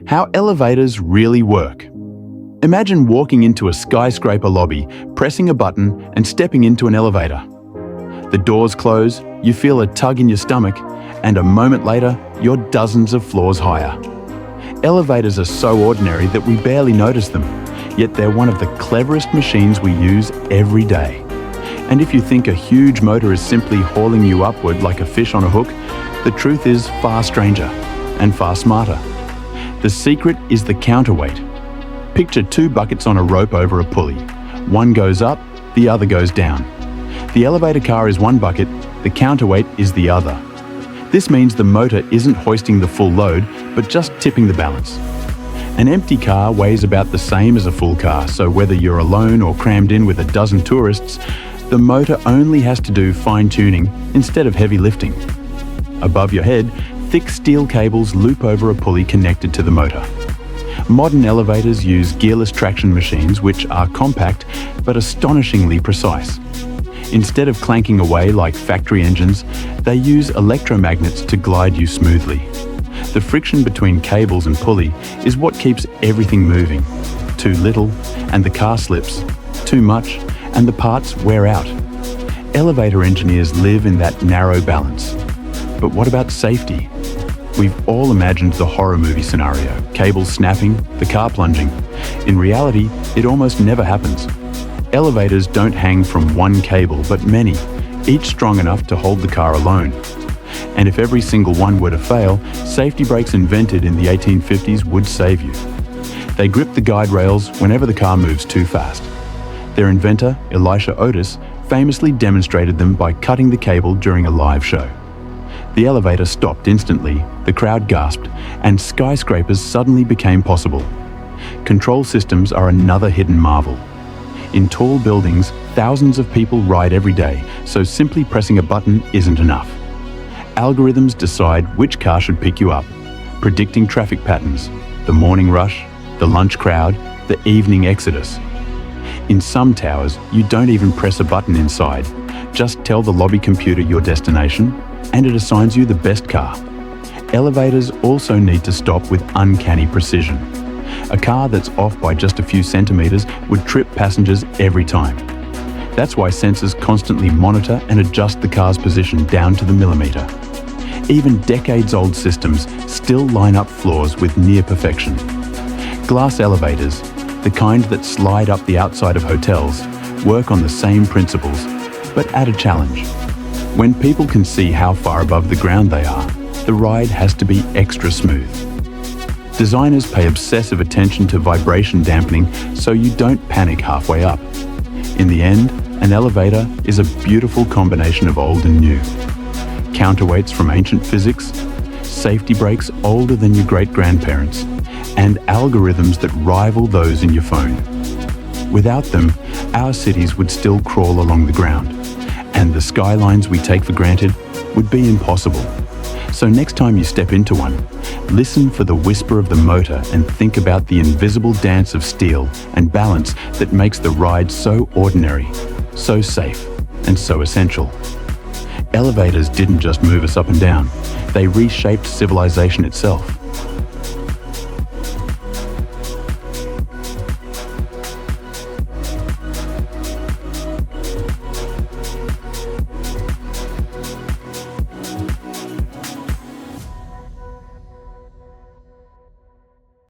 How elevators really work. Imagine walking into a skyscraper lobby, pressing a button and stepping into an elevator. The doors close, you feel a tug in your stomach, and a moment later, you're dozens of floors higher. Elevators are so ordinary that we barely notice them, yet they're one of the cleverest machines we use every day. And if you think a huge motor is simply hauling you upward like a fish on a hook, the truth is far stranger and far smarter. The secret is the counterweight. Picture two buckets on a rope over a pulley. One goes up, the other goes down. The elevator car is one bucket, the counterweight is the other. This means the motor isn't hoisting the full load, but just tipping the balance. An empty car weighs about the same as a full car, so whether you're alone or crammed in with a dozen tourists, the motor only has to do fine-tuning instead of heavy lifting. Above your head, thick steel cables loop over a pulley connected to the motor. Modern elevators use gearless traction machines which are compact but astonishingly precise. Instead of clanking away like factory engines, they use electromagnets to glide you smoothly. The friction between cables and pulley is what keeps everything moving. Too little, and the car slips. Too much, and the parts wear out. Elevator engineers live in that narrow balance. But what about safety? We've all imagined the horror movie scenario, cables snapping, the car plunging. In reality, it almost never happens. Elevators don't hang from one cable, but many, each strong enough to hold the car alone. And if every single one were to fail, safety brakes invented in the 1850s would save you. They grip the guide rails whenever the car moves too fast. Their inventor, Elisha Otis, famously demonstrated them by cutting the cable during a live show. The elevator stopped instantly, the crowd gasped, and skyscrapers suddenly became possible. Control systems are another hidden marvel. In tall buildings, thousands of people ride every day, so simply pressing a button isn't enough. Algorithms decide which car should pick you up, predicting traffic patterns, the morning rush, the lunch crowd, the evening exodus. In some towers, you don't even press a button inside. Just tell the lobby computer your destination, and it assigns you the best car. Elevators also need to stop with uncanny precision. A car that's off by just a few centimeters would trip passengers every time. That's why sensors constantly monitor and adjust the car's position down to the millimeter. Even decades-old systems still line up floors with near perfection. Glass elevators, the kind that slide up the outside of hotels, work on the same principles, but add a challenge. When people can see how far above the ground they are, the ride has to be extra smooth. Designers pay obsessive attention to vibration dampening so you don't panic halfway up. In the end, an elevator is a beautiful combination of old and new. Counterweights from ancient physics, safety brakes older than your great-grandparents, and algorithms that rival those in your phone. Without them, our cities would still crawl along the ground, and the skylines we take for granted would be impossible. So next time you step into one, listen for the whisper of the motor and think about the invisible dance of steel and balance that makes the ride so ordinary, so safe, and so essential. Elevators didn't just move us up and down, they reshaped civilization itself.